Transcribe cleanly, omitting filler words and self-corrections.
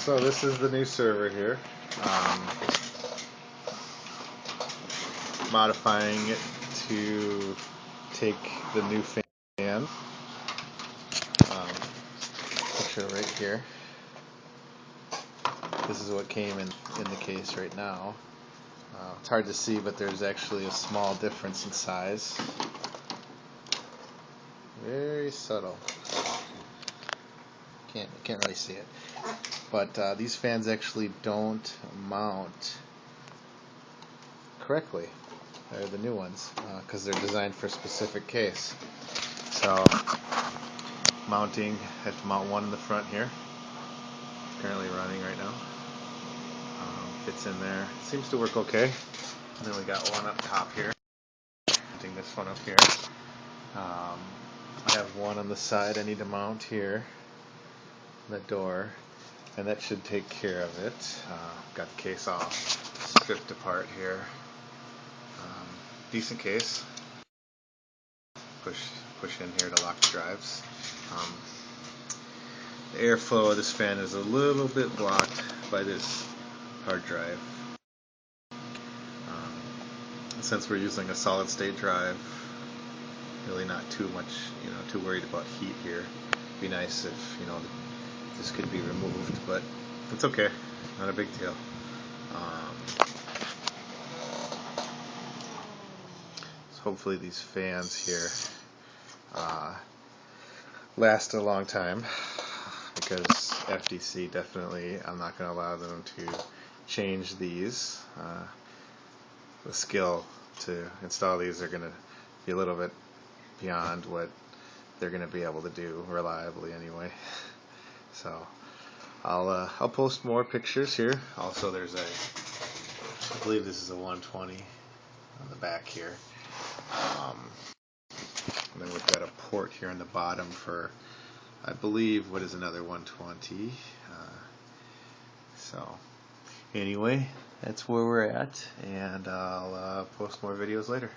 So this is the new server here. Modifying it to take the new fan. Picture right here. This is what came in the case right now. It's hard to see, but there's actually a small difference in size. Very subtle. Can't really see it. But these fans actually don't mount correctly. They're the new ones because they're designed for a specific case. So mounting, I have to mount one in the front here. It's currently running right now. Fits in there. Seems to work okay. And then we got one up top here. Mounting this one up here. I have one on the side I need to mount here. The door. And that should take care of it. Got the case all stripped apart here. Decent case. Push in here to lock the drives. The airflow of this fan is a little bit blocked by this hard drive. Since we're using a solid state drive, really not too much, too worried about heat here. It'd be nice if, this could be removed, but it's okay, not a big deal. So hopefully these fans here last a long time, because FDC definitely, I'm not going to allow them to change these. The skill to install these are going to be a little bit beyond what they're going to be able to do reliably anyway. So I'll post more pictures here. Also, there's I believe this is a 120 on the back here. And then we've got a port here on the bottom for, I believe, what is another 120. So anyway, that's where we're at, and I'll post more videos later.